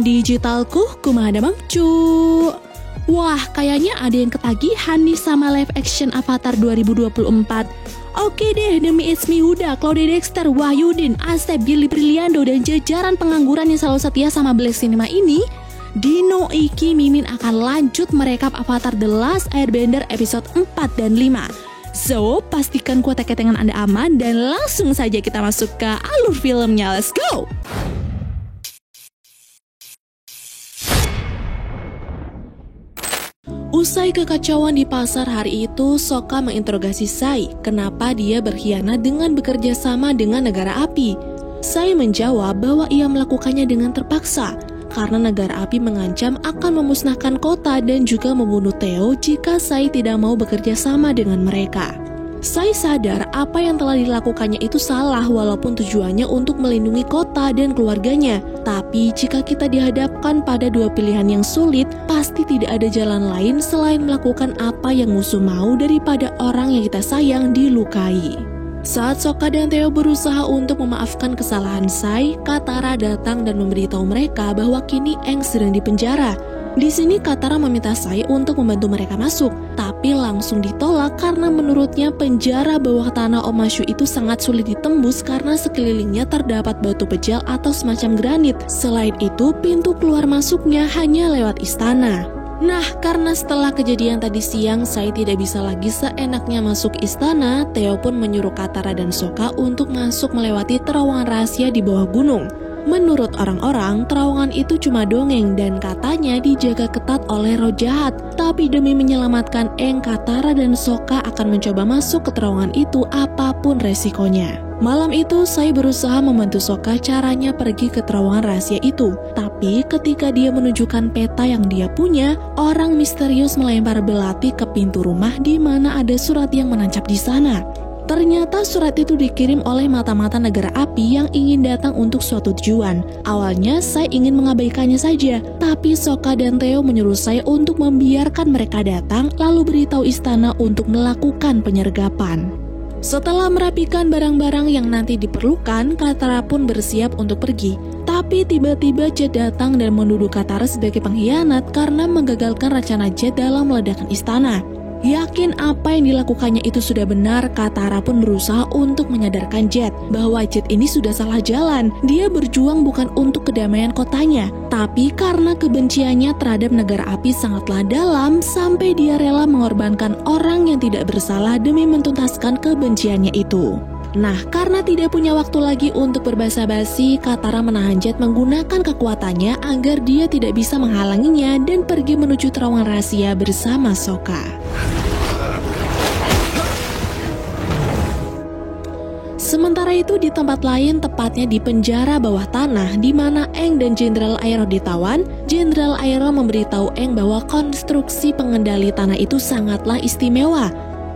digitalku, kumaha mangcu. Wah, kayaknya ada yang ketagihan nih sama live action Avatar 2024. Oke deh, demi It's Me Huda, Claudia Dexter, Wahyudin, Asep, Billy Briliando, dan jajaran pengangguran yang selalu setia sama Black Cinema ini, Dino, Iki, Mimin akan lanjut merekap Avatar The Last Airbender episode 4 dan 5. So, pastikan kuota ketengan Anda aman dan langsung saja kita masuk ke alur filmnya. Let's go! Usai kekacauan di pasar hari itu, Sokka menginterogasi Sai kenapa dia berkhianat dengan bekerja sama dengan negara api. Sai menjawab bahwa ia melakukannya dengan terpaksa karena negara api mengancam akan memusnahkan kota dan juga membunuh Theo jika Sai tidak mau bekerja sama dengan mereka. Sai sadar apa yang telah dilakukannya itu salah walaupun tujuannya untuk melindungi kota dan keluarganya. Tapi jika kita dihadapkan pada dua pilihan yang sulit, pasti tidak ada jalan lain selain melakukan apa yang musuh mau daripada orang yang kita sayang dilukai. Saat Sokka dan Theo berusaha untuk memaafkan kesalahan Sai, Katara datang dan memberitahu mereka bahwa kini Aang sedang dipenjara. Di sini Katara meminta Sai untuk membantu mereka masuk, tapi langsung ditolak karena menurutnya penjara bawah tanah Omashu itu sangat sulit ditembus karena sekelilingnya terdapat batu pejal atau semacam granit. Selain itu, pintu keluar masuknya hanya lewat istana. Nah, karena setelah kejadian tadi siang, Sai tidak bisa lagi seenaknya masuk istana, Theo pun menyuruh Katara dan Sokka untuk masuk melewati terowongan rahasia di bawah gunung. Menurut orang-orang, terowongan itu cuma dongeng dan katanya dijaga ketat oleh roh jahat. Tapi demi menyelamatkan Aang, Katara dan Sokka akan mencoba masuk ke terowongan itu apapun resikonya. Malam itu, Sai berusaha membantu Sokka caranya pergi ke terowongan rahasia itu. Tapi ketika dia menunjukkan peta yang dia punya, orang misterius melempar belati ke pintu rumah di mana ada surat yang menancap di sana. Ternyata surat itu dikirim oleh mata-mata negara api yang ingin datang untuk suatu tujuan. Awalnya Sai ingin mengabaikannya saja, tapi Sokka dan Theo menyuruh Sai untuk membiarkan mereka datang lalu beritahu istana untuk melakukan penyergapan. Setelah merapikan barang-barang yang nanti diperlukan, Katara pun bersiap untuk pergi. Tapi tiba-tiba Jet datang dan menuduh Katara sebagai pengkhianat karena menggagalkan rencana Jet dalam meledakan istana. Yakin apa yang dilakukannya itu sudah benar, Katara pun berusaha untuk menyadarkan Jet bahwa Jet ini sudah salah jalan. Dia berjuang bukan untuk kedamaian kotanya, tapi karena kebenciannya terhadap negara api sangatlah dalam sampai dia rela mengorbankan orang yang tidak bersalah demi mentuntaskan kebenciannya itu. Nah, karena tidak punya waktu lagi untuk berbasa-basi, Katara menahan Jet menggunakan kekuatannya agar dia tidak bisa menghalanginya dan pergi menuju terowongan rahasia bersama Sokka. Sementara itu di tempat lain, tepatnya di penjara bawah tanah di mana Aang dan Jenderal Aero ditawan, Jenderal Aero memberitahu Aang bahwa konstruksi pengendali tanah itu sangatlah istimewa.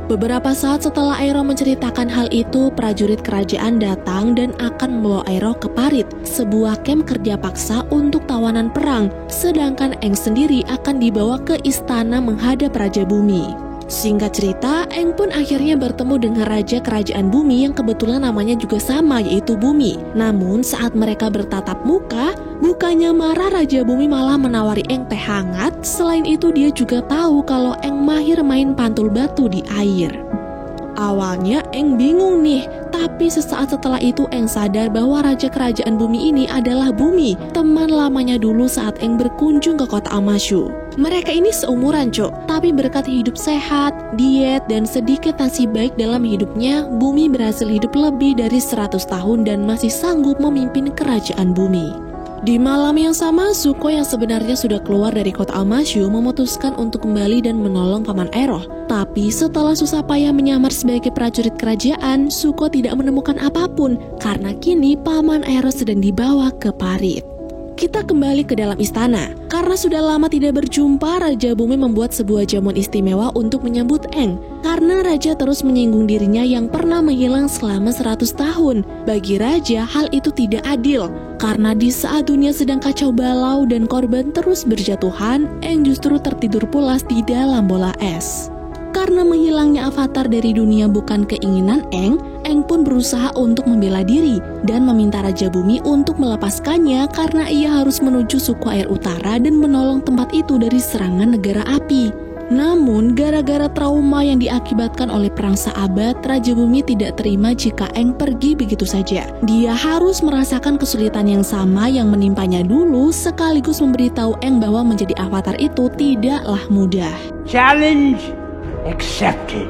Beberapa saat setelah Aero menceritakan hal itu, prajurit kerajaan datang dan akan membawa Aero ke Parit, sebuah kamp kerja paksa untuk tawanan perang, sedangkan Aang sendiri akan dibawa ke istana menghadap Raja Bumi. Singkat cerita, Aang pun akhirnya bertemu dengan Raja Kerajaan Bumi yang kebetulan namanya juga sama, yaitu Bumi. Namun saat mereka bertatap muka, bukannya marah, Raja Bumi malah menawari Aang teh hangat. Selain itu dia juga tahu kalau Aang mahir main pantul batu di air. Awalnya Aang bingung nih, tapi sesaat setelah itu Aang sadar bahwa Raja Kerajaan Bumi ini adalah Bumi, teman lamanya dulu saat Aang berkunjung ke kota Omashu. Mereka ini seumuran tapi berkat hidup sehat, diet, dan sedikit nasib baik dalam hidupnya, Bumi berhasil hidup lebih dari 100 tahun dan masih sanggup memimpin kerajaan Bumi. Di malam yang sama, Zuko yang sebenarnya sudah keluar dari kota Omashu memutuskan untuk kembali dan menolong Paman Aero. Tapi setelah susah payah menyamar sebagai prajurit kerajaan, Zuko tidak menemukan apapun karena kini Paman Aero sedang dibawa ke Parit. Kita kembali ke dalam istana. Karena sudah lama tidak berjumpa, Raja Bumi membuat sebuah jamuan istimewa untuk menyambut Aang. Karena Raja terus menyinggung dirinya yang pernah menghilang selama 100 tahun. Bagi Raja, hal itu tidak adil. Karena di saat dunia sedang kacau balau dan korban terus berjatuhan, Aang justru tertidur pulas di dalam bola es. Karena menghilangnya Avatar dari dunia bukan keinginan Aang pun berusaha untuk membela diri dan meminta Raja Bumi untuk melepaskannya karena ia harus menuju suku air utara dan menolong tempat itu dari serangan negara api. Namun, gara-gara trauma yang diakibatkan oleh perang sahabat, Raja Bumi tidak terima jika Aang pergi begitu saja. Dia harus merasakan kesulitan yang sama yang menimpanya dulu, sekaligus memberitahu Aang bahwa menjadi Avatar itu tidaklah mudah. Challenge accepted.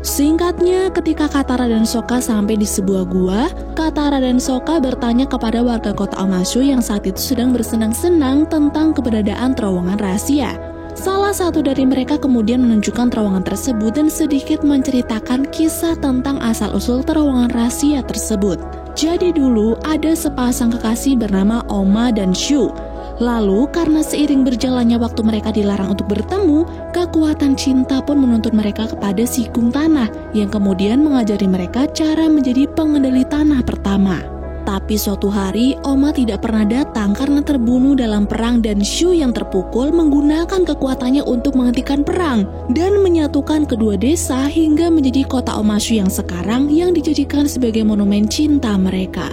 Singkatnya, ketika Katara dan Sokka sampai di sebuah gua, Katara dan Sokka bertanya kepada warga kota Omashu yang saat itu sedang bersenang-senang tentang keberadaan terowongan rahasia. Salah satu dari mereka kemudian menunjukkan terowongan tersebut dan sedikit menceritakan kisah tentang asal-usul terowongan rahasia tersebut. Jadi dulu ada sepasang kekasih bernama Oma dan Shu. Lalu karena seiring berjalannya waktu mereka dilarang untuk bertemu, kekuatan cinta pun menuntun mereka kepada si Gung Tanah yang kemudian mengajari mereka cara menjadi pengendali tanah pertama. Tapi suatu hari Oma tidak pernah datang karena terbunuh dalam perang dan Shu yang terpukul menggunakan kekuatannya untuk menghentikan perang dan menyatukan kedua desa hingga menjadi kota Omashu yang sekarang yang dijadikan sebagai monumen cinta mereka.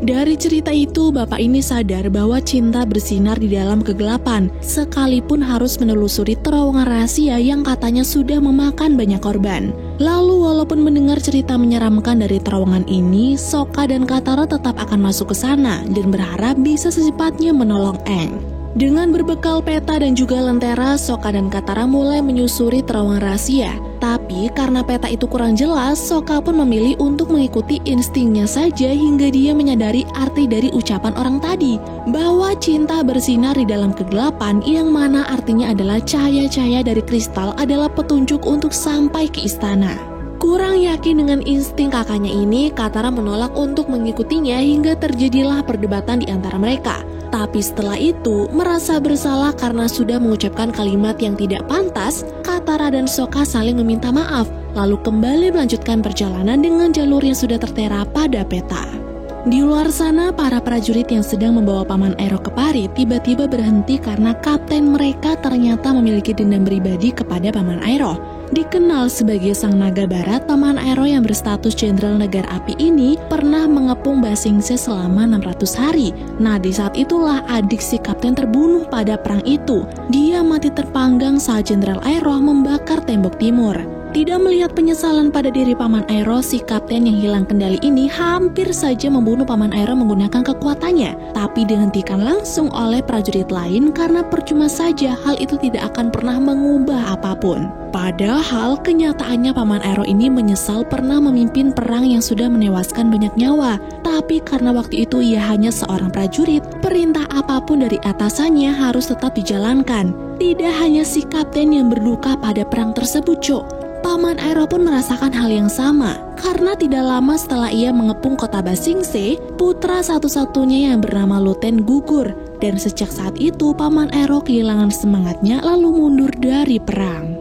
Dari cerita itu, bapak ini sadar bahwa cinta bersinar di dalam kegelapan, sekalipun harus menelusuri terowongan rahasia yang katanya sudah memakan banyak korban. Lalu walaupun mendengar cerita menyeramkan dari terowongan ini, Sokka dan Katara tetap akan masuk ke sana dan berharap bisa secepatnya menolong Aang. Dengan berbekal peta dan juga lentera, Sokka dan Katara mulai menyusuri terowongan rahasia. Tapi karena peta itu kurang jelas, Sokka pun memilih untuk mengikuti instingnya saja hingga dia menyadari arti dari ucapan orang tadi, bahwa cinta bersinar di dalam kegelapan yang mana artinya adalah cahaya-cahaya dari kristal adalah petunjuk untuk sampai ke istana. Kurang yakin dengan insting kakaknya ini, Katara menolak untuk mengikutinya hingga terjadilah perdebatan di antara mereka. Tapi setelah itu, merasa bersalah karena sudah mengucapkan kalimat yang tidak pantas, Katara dan Sokka saling meminta maaf, lalu kembali melanjutkan perjalanan dengan jalur yang sudah tertera pada peta. Di luar sana, para prajurit yang sedang membawa Paman Aero ke Parit tiba-tiba berhenti karena kapten mereka ternyata memiliki dendam pribadi kepada Paman Aero. Dikenal sebagai Sang Naga Barat, Paman Aero yang berstatus Jenderal Negara Api ini pernah mengepung Ba Sing Se selama 600 hari. Nah, di saat itulah adik si kapten terbunuh pada perang itu. Dia mati terpanggang saat Jenderal Aero membakar tembok timur. Tidak melihat penyesalan pada diri Paman Aero, si kapten yang hilang kendali ini hampir saja membunuh Paman Aero menggunakan kekuatannya, tapi dihentikan langsung oleh prajurit lain karena percuma saja hal itu tidak akan pernah mengubah apapun. Padahal kenyataannya Paman Aero ini menyesal pernah memimpin perang yang sudah menewaskan banyak nyawa, tapi karena waktu itu ia hanya seorang prajurit, perintah apapun dari atasannya harus tetap dijalankan. Tidak hanya si kapten yang berduka pada perang tersebut, Cok. Paman Aero pun merasakan hal yang sama, karena tidak lama setelah ia mengepung kota Ba Sing Se, putra satu-satunya yang bernama Luten gugur, dan sejak saat itu Paman Aero kehilangan semangatnya lalu mundur dari perang.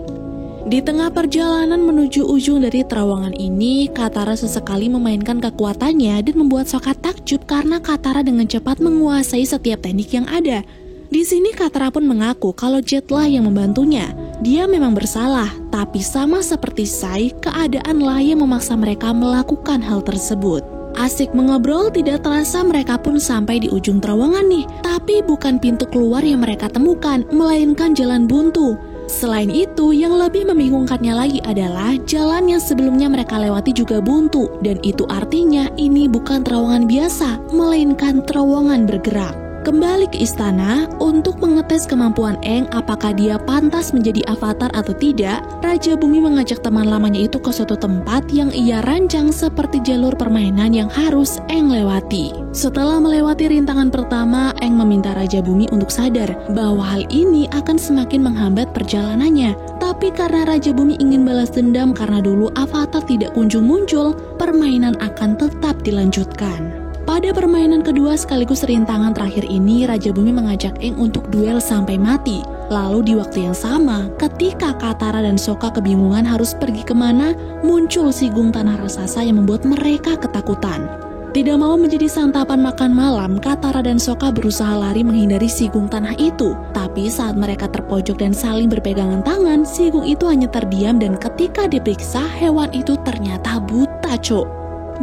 Di tengah perjalanan menuju ujung dari terowongan ini, Katara sesekali memainkan kekuatannya dan membuat Sokka takjub karena Katara dengan cepat menguasai setiap teknik yang ada. Di sini Katara pun mengaku kalau Jetlah yang membantunya. Dia memang bersalah, tapi sama seperti Sai, keadaanlah yang memaksa mereka melakukan hal tersebut. Asik mengobrol, tidak terasa mereka pun sampai di ujung terowongan nih. Tapi bukan pintu keluar yang mereka temukan, melainkan jalan buntu. Selain itu, yang lebih membingungkannya lagi adalah jalan yang sebelumnya mereka lewati juga buntu. Dan itu artinya ini bukan terowongan biasa, melainkan terowongan bergerak. Kembali ke istana, untuk mengetes kemampuan Aang apakah dia pantas menjadi avatar atau tidak, Raja Bumi mengajak teman lamanya itu ke suatu tempat yang ia rancang seperti jalur permainan yang harus Aang lewati. Setelah melewati rintangan pertama, Aang meminta Raja Bumi untuk sadar bahwa hal ini akan semakin menghambat perjalanannya. Tapi karena Raja Bumi ingin balas dendam karena dulu avatar tidak kunjung muncul, permainan akan tetap dilanjutkan. Pada permainan kedua sekaligus rintangan terakhir ini, Raja Bumi mengajak Aang untuk duel sampai mati. Lalu di waktu yang sama, ketika Katara dan Sokka kebingungan harus pergi kemana, muncul si Gung Tanah raksasa yang membuat mereka ketakutan. Tidak mau menjadi santapan makan malam, Katara dan Sokka berusaha lari menghindari sigung tanah itu. Tapi saat mereka terpojok dan saling berpegangan tangan, sigung itu hanya terdiam dan ketika diperiksa, hewan itu ternyata buta, Cok.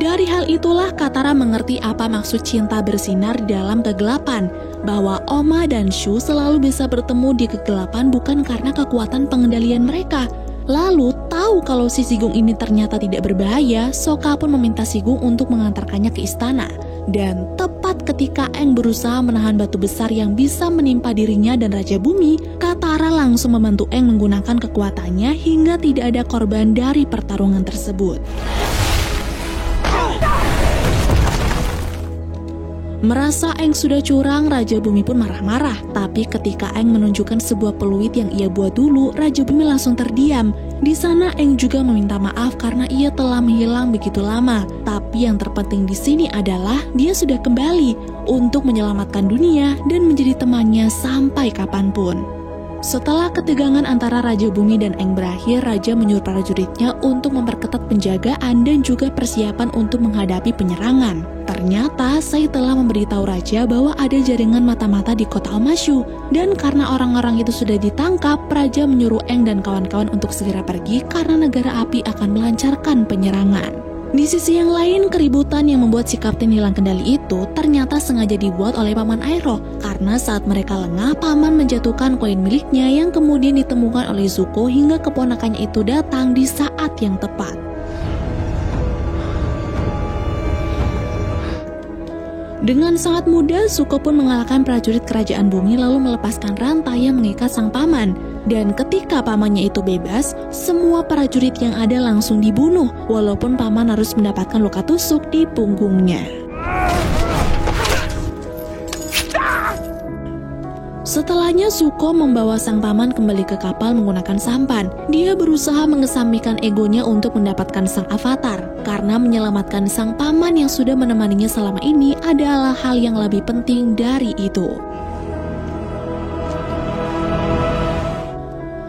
Dari hal itulah Katara mengerti apa maksud cinta bersinar di dalam kegelapan, bahwa Oma dan Shu selalu bisa bertemu di kegelapan bukan karena kekuatan pengendalian mereka. Lalu tahu kalau si sigung ini ternyata tidak berbahaya, Sokka pun meminta sigung untuk mengantarkannya ke istana. Dan tepat ketika Aang berusaha menahan batu besar yang bisa menimpa dirinya dan Raja Bumi, Katara langsung membantu Aang menggunakan kekuatannya hingga tidak ada korban dari pertarungan tersebut. Merasa Aang sudah curang, Raja Bumi pun marah-marah. Tapi ketika Aang menunjukkan sebuah peluit yang ia buat dulu, Raja Bumi langsung terdiam. Di sana Aang juga meminta maaf karena ia telah menghilang begitu lama. Tapi yang terpenting di sini adalah dia sudah kembali untuk menyelamatkan dunia dan menjadi temannya sampai kapanpun. Setelah ketegangan antara Raja Bumi dan Aang berakhir, Raja menyuruh prajuritnya untuk memperketat penjagaan dan juga persiapan untuk menghadapi penyerangan. Ternyata Sai telah memberitahu Raja bahwa ada jaringan mata-mata di kota Omashu. Dan karena orang-orang itu sudah ditangkap, Raja menyuruh Aang dan kawan-kawan untuk segera pergi karena negara api akan melancarkan penyerangan. Di sisi yang lain, keributan yang membuat si kapten hilang kendali itu ternyata sengaja dibuat oleh Paman Iroh. Karena saat mereka lengah, Paman menjatuhkan koin miliknya yang kemudian ditemukan oleh Zuko hingga keponakannya itu datang di saat yang tepat. Dengan sangat mudah, Zuko pun mengalahkan prajurit kerajaan bumi lalu melepaskan rantai yang mengikat sang paman. Dan ketika pamannya itu bebas, semua prajurit yang ada langsung dibunuh, walaupun paman harus mendapatkan luka tusuk di punggungnya. Setelahnya Zuko membawa sang paman kembali ke kapal menggunakan sampan. Dia berusaha mengesampingkan egonya untuk mendapatkan sang avatar, karena menyelamatkan sang paman yang sudah menemaninya selama ini adalah hal yang lebih penting dari itu.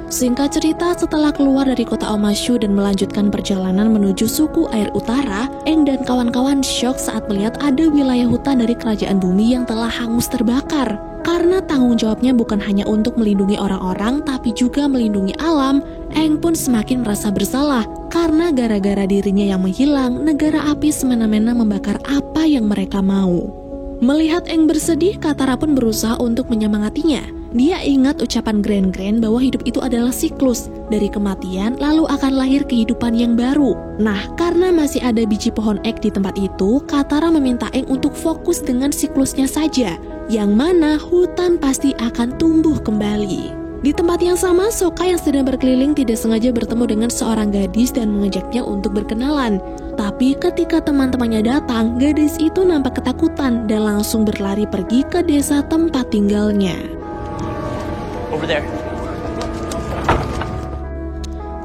Singkat cerita, setelah keluar dari kota Omashu dan melanjutkan perjalanan menuju suku air utara, Aang dan kawan-kawan syok saat melihat ada wilayah hutan dari kerajaan bumi yang telah hangus terbakar. Karena tanggung jawabnya bukan hanya untuk melindungi orang-orang, tapi juga melindungi alam, Aang pun semakin merasa bersalah. Karena gara-gara dirinya yang menghilang, negara api semena-mena membakar apa yang mereka mau. Melihat Aang bersedih, Katara pun berusaha untuk menyemangatinya. Dia ingat ucapan Grand bahwa hidup itu adalah siklus, dari kematian lalu akan lahir kehidupan yang baru. Nah, karena masih ada biji pohon ek di tempat itu, Katara meminta Aang untuk fokus dengan siklusnya saja, yang mana hutan pasti akan tumbuh kembali. Di tempat yang sama, Sokka yang sedang berkeliling tidak sengaja bertemu dengan seorang gadis dan mengajaknya untuk berkenalan. Tapi ketika teman-temannya datang, gadis itu nampak ketakutan dan langsung berlari pergi ke desa tempat tinggalnya. Over there.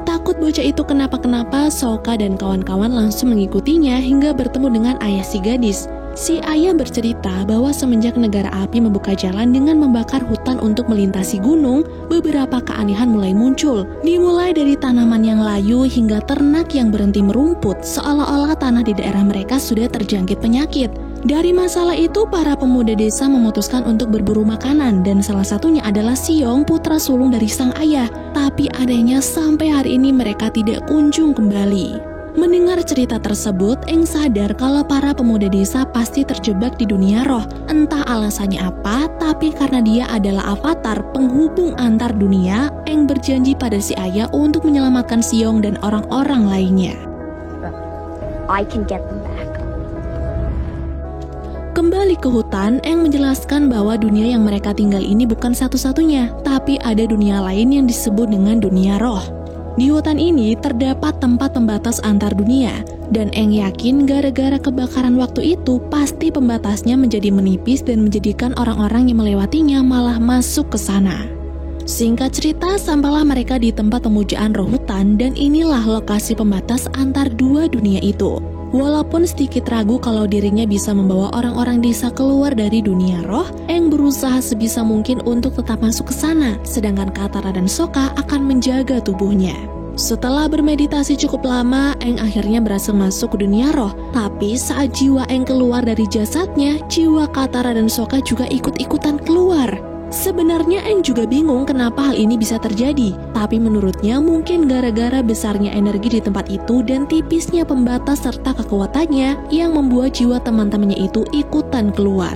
Takut bocah itu kenapa-kenapa, Sokka dan kawan-kawan langsung mengikutinya hingga bertemu dengan ayah si gadis. Si ayah bercerita bahwa semenjak negara api membuka jalan dengan membakar hutan untuk melintasi gunung, beberapa keanehan mulai muncul. Dimulai dari tanaman yang layu hingga ternak yang berhenti merumput, seolah-olah tanah di daerah mereka sudah terjangkit penyakit. Dari masalah itu, para pemuda desa memutuskan untuk berburu makanan, dan salah satunya adalah Siong, putra sulung dari sang ayah. Tapi adanya sampai hari ini mereka tidak kunjung kembali. Mendengar cerita tersebut, Aang sadar kalau para pemuda desa pasti terjebak di dunia roh. Entah alasannya apa, tapi karena dia adalah avatar penghubung antar dunia, Aang berjanji pada si ayah untuk menyelamatkan Siong dan orang-orang lainnya. I can get them back. Kembali ke hutan, Aang menjelaskan bahwa dunia yang mereka tinggal ini bukan satu-satunya, tapi ada dunia lain yang disebut dengan dunia roh. Di hutan ini terdapat tempat pembatas antar dunia, dan Aang yakin gara-gara kebakaran waktu itu pasti pembatasnya menjadi menipis dan menjadikan orang-orang yang melewatinya malah masuk ke sana. Singkat cerita, sampailah mereka di tempat pemujaan roh hutan, dan inilah lokasi pembatas antar dua dunia itu. Walaupun sedikit ragu kalau dirinya bisa membawa orang-orang desa keluar dari dunia roh, Aang berusaha sebisa mungkin untuk tetap masuk ke sana, sedangkan Katara dan Sokka akan menjaga tubuhnya. Setelah bermeditasi cukup lama, Aang akhirnya berhasil masuk ke dunia roh. Tapi saat jiwa Aang keluar dari jasadnya, jiwa Katara dan Sokka juga ikut-ikutan keluar. Sebenarnya Aang juga bingung kenapa hal ini bisa terjadi. Tapi menurutnya mungkin gara-gara besarnya energi di tempat itu dan tipisnya pembatas serta kekuatannya yang membuat jiwa teman-temannya itu ikutan keluar.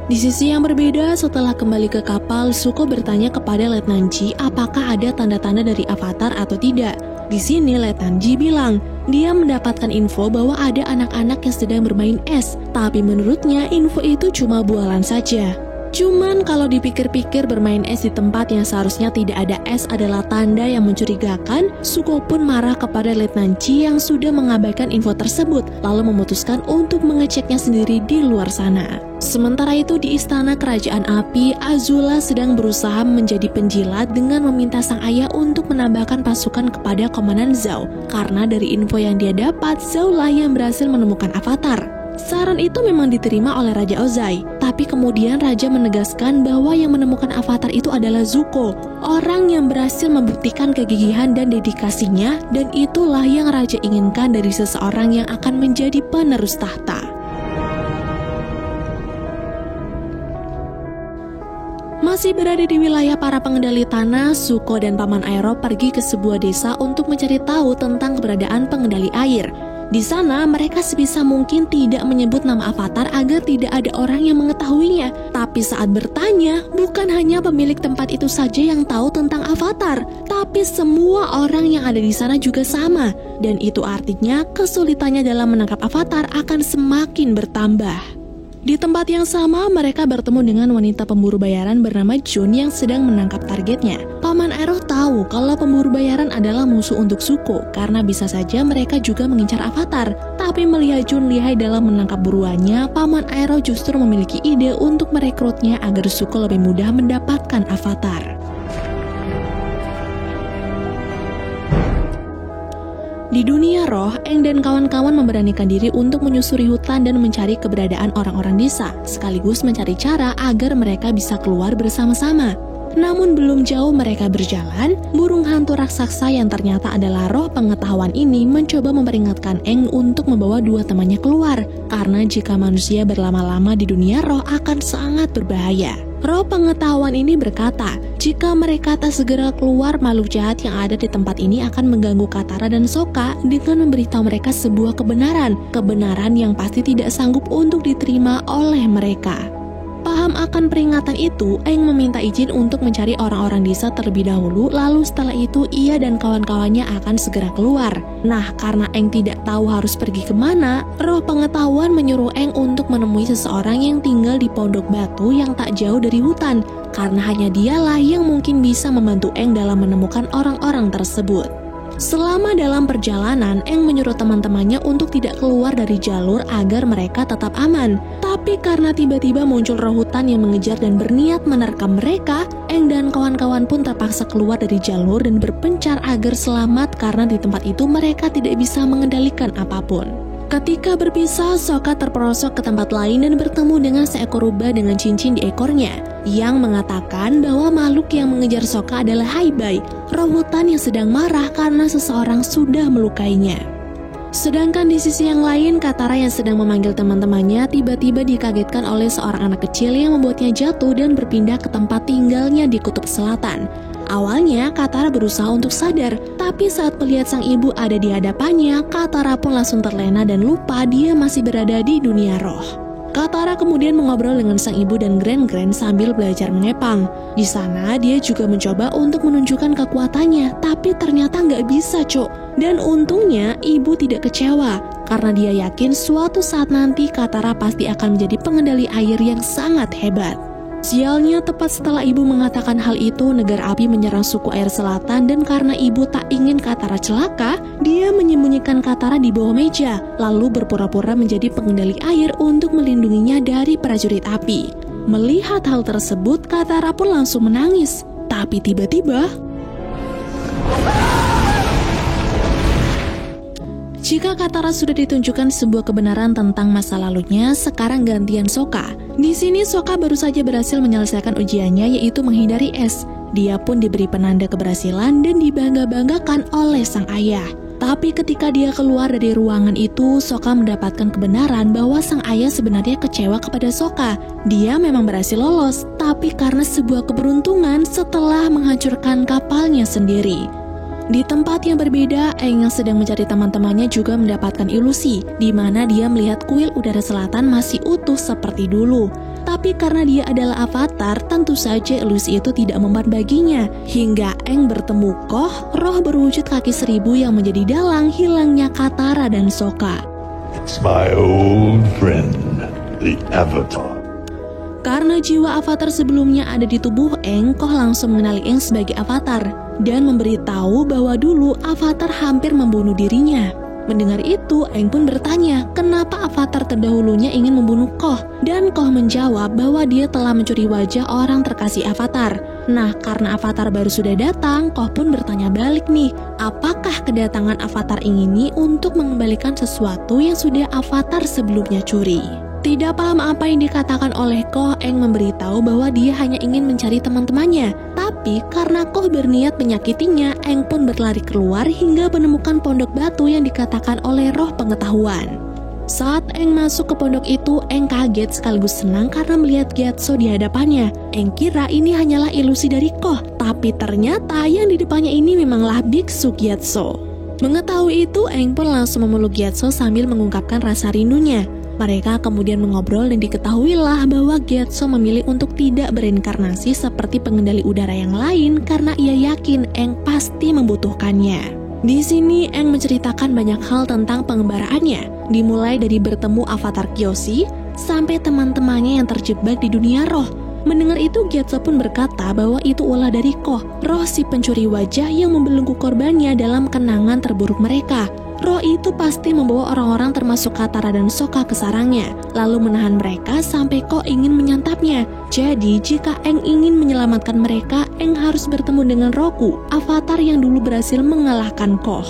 Di sisi yang berbeda, setelah kembali ke kapal, Zuko bertanya kepada Letnan Ji apakah ada tanda-tanda dari Avatar atau tidak. Di sini Letnan Ji bilang, dia mendapatkan info bahwa ada anak-anak yang sedang bermain es, tapi menurutnya info itu cuma bualan saja. Cuman kalau dipikir-pikir bermain es di tempat yang seharusnya tidak ada es adalah tanda yang mencurigakan, Zuko pun marah kepada Letnan Ji yang sudah mengabaikan info tersebut, lalu memutuskan untuk mengeceknya sendiri di luar sana. Sementara itu di istana kerajaan api, Azula sedang berusaha menjadi penjilat dengan meminta sang ayah untuk menambahkan pasukan kepada Komandan Zhao, karena dari info yang dia dapat, Zhao lah yang berhasil menemukan Avatar. Saran itu memang diterima oleh Raja Ozai, tapi kemudian Raja menegaskan bahwa yang menemukan Avatar itu adalah Zuko, orang yang berhasil membuktikan kegigihan dan dedikasinya, dan itulah yang Raja inginkan dari seseorang yang akan menjadi penerus tahta. Masih berada di wilayah para pengendali tanah, Zuko dan Paman Aero pergi ke sebuah desa untuk mencari tahu tentang keberadaan pengendali air. Di sana, mereka sebisa mungkin tidak menyebut nama Avatar agar tidak ada orang yang mengetahuinya. Tapi saat bertanya, bukan hanya pemilik tempat itu saja yang tahu tentang Avatar, tapi semua orang yang ada di sana juga sama. Dan itu artinya kesulitannya dalam menangkap Avatar akan semakin bertambah. Di tempat yang sama, mereka bertemu dengan wanita pemburu bayaran bernama Jun yang sedang menangkap targetnya. Paman Aero tahu kalau pemburu bayaran adalah musuh untuk Zuko, karena bisa saja mereka juga mengincar Avatar. Tapi melihat Jun lihai dalam menangkap buruannya, Paman Aero justru memiliki ide untuk merekrutnya agar Zuko lebih mudah mendapatkan Avatar. Di dunia roh, Aang dan kawan-kawan memberanikan diri untuk menyusuri hutan dan mencari keberadaan orang-orang desa, sekaligus mencari cara agar mereka bisa keluar bersama-sama. Namun belum jauh mereka berjalan, burung hantu raksasa yang ternyata adalah roh pengetahuan ini mencoba memperingatkan Aang untuk membawa dua temannya keluar, karena jika manusia berlama-lama di dunia roh akan sangat berbahaya. Roh pengetahuan ini berkata, jika mereka tak segera keluar, makhluk jahat yang ada di tempat ini akan mengganggu Katara dan Sokka dengan memberitahu mereka sebuah kebenaran yang pasti tidak sanggup untuk diterima oleh mereka. Paham akan peringatan itu, Aang meminta izin untuk mencari orang-orang desa terlebih dahulu, lalu setelah itu ia dan kawan-kawannya akan segera keluar. Nah, karena Aang tidak tahu harus pergi kemana, roh pengetahuan menyuruh Aang untuk menemui seseorang yang tinggal di pondok batu yang tak jauh dari hutan, karena hanya dialah yang mungkin bisa membantu Aang dalam menemukan orang-orang tersebut. Selama dalam perjalanan, Aang menyuruh teman-temannya untuk tidak keluar dari jalur agar mereka tetap aman. Tapi karena tiba-tiba muncul roh hutan yang mengejar dan berniat menerkam mereka, Aang dan kawan-kawan pun terpaksa keluar dari jalur dan berpencar agar selamat karena di tempat itu mereka tidak bisa mengendalikan apapun. Ketika berpisah, Sokka terperosok ke tempat lain dan bertemu dengan seekor rubah dengan cincin di ekornya, yang mengatakan bahwa makhluk yang mengejar Sokka adalah Haibai, roh hutan yang sedang marah karena seseorang sudah melukainya. Sedangkan di sisi yang lain, Katara yang sedang memanggil teman-temannya tiba-tiba dikagetkan oleh seorang anak kecil yang membuatnya jatuh dan berpindah ke tempat tinggalnya di kutub selatan. Awalnya Katara berusaha untuk sadar, tapi saat melihat sang ibu ada di hadapannya, Katara pun langsung terlena dan lupa dia masih berada di dunia roh. Katara kemudian mengobrol dengan sang ibu dan Grand sambil belajar mengepang. Di sana dia juga mencoba untuk menunjukkan kekuatannya, tapi ternyata nggak bisa, Cok. Dan untungnya ibu tidak kecewa, karena dia yakin suatu saat nanti Katara pasti akan menjadi pengendali air yang sangat hebat. Sialnya, tepat setelah ibu mengatakan hal itu, negara api menyerang suku air selatan dan karena ibu tak ingin Katara celaka, dia menyembunyikan Katara di bawah meja, lalu berpura-pura menjadi pengendali air untuk melindunginya dari prajurit api. Melihat hal tersebut, Katara pun langsung menangis. Tapi tiba-tiba, jika Katara sudah ditunjukkan sebuah kebenaran tentang masa lalunya, sekarang gantian Sokka. Di sini Sokka baru saja berhasil menyelesaikan ujiannya, yaitu menghindari es. Dia pun diberi penanda keberhasilan dan dibangga-banggakan oleh sang ayah. Tapi ketika dia keluar dari ruangan itu, Sokka mendapatkan kebenaran bahwa sang ayah sebenarnya kecewa kepada Sokka. Dia memang berhasil lolos, tapi karena sebuah keberuntungan setelah menghancurkan kapalnya sendiri. Di tempat yang berbeda, Aang yang sedang mencari teman-temannya juga mendapatkan ilusi, di mana dia melihat kuil udara selatan masih utuh seperti dulu. Tapi karena dia adalah avatar, tentu saja ilusi itu tidak mempan baginya. Hingga Aang bertemu Koh, roh berwujud kaki 1000 yang menjadi dalang hilangnya Katara dan Sokka. It's my old friend, the Avatar. Karena jiwa avatar sebelumnya ada di tubuh Aang, Koh langsung mengenali Aang sebagai avatar dan memberitahu bahwa dulu avatar hampir membunuh dirinya. Mendengar itu, Aang pun bertanya kenapa avatar terdahulunya ingin membunuh Koh, dan Koh menjawab bahwa dia telah mencuri wajah orang terkasih avatar. Nah, karena avatar baru sudah datang, Koh pun bertanya balik nih, apakah kedatangan avatar ini untuk mengembalikan sesuatu yang sudah avatar sebelumnya curi? Tidak paham apa yang dikatakan oleh Koh, Aang memberitahu bahwa dia hanya ingin mencari teman-temannya. Tapi karena Koh berniat menyakitinya, Aang pun berlari keluar hingga menemukan pondok batu yang dikatakan oleh roh pengetahuan. Saat Aang masuk ke pondok itu, Aang kaget sekaligus senang karena melihat Gyatso di hadapannya. Aang kira ini hanyalah ilusi dari Koh, tapi ternyata yang di depannya ini memanglah biksu Gyatso. Mengetahui itu, Aang pun langsung memeluk Gyatso sambil mengungkapkan rasa rindunya. Mereka kemudian mengobrol dan diketahuilah bahwa Gyatso memilih untuk tidak berinkarnasi seperti pengendali udara yang lain karena ia yakin Aang pasti membutuhkannya. Di sini Aang menceritakan banyak hal tentang pengembaraannya, dimulai dari bertemu avatar Kyoshi sampai teman-temannya yang terjebak di dunia roh. Mendengar itu, Gyatso pun berkata bahwa itu ulah dari Koh, roh si pencuri wajah yang membelenggu korbannya dalam kenangan terburuk mereka. Roh itu pasti membawa orang-orang termasuk Katara dan Sokka ke sarangnya, lalu menahan mereka sampai Koh ingin menyantapnya. Jadi jika Aang ingin menyelamatkan mereka, Aang harus bertemu dengan Roku, avatar yang dulu berhasil mengalahkan Koh.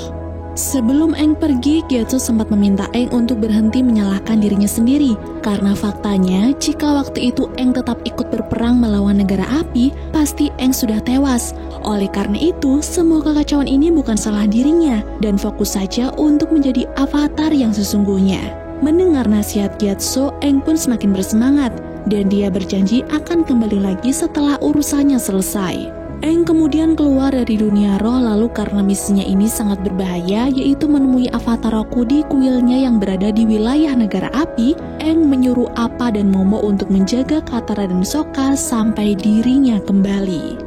Sebelum Aang pergi, Gyatso sempat meminta Aang untuk berhenti menyalahkan dirinya sendiri. Karena faktanya, jika waktu itu Aang tetap ikut berperang melawan negara api, pasti Aang sudah tewas. Oleh karena itu, semua kekacauan ini bukan salah dirinya, dan fokus saja untuk menjadi avatar yang sesungguhnya. Mendengar nasihat Gyatso, Aang pun semakin bersemangat, dan dia berjanji akan kembali lagi setelah urusannya selesai. Aang kemudian keluar dari dunia roh, lalu karena misinya ini sangat berbahaya, yaitu menemui avatar Roku di kuilnya yang berada di wilayah negara api, Aang menyuruh Appa dan Momo untuk menjaga Katara dan Sokka sampai dirinya kembali.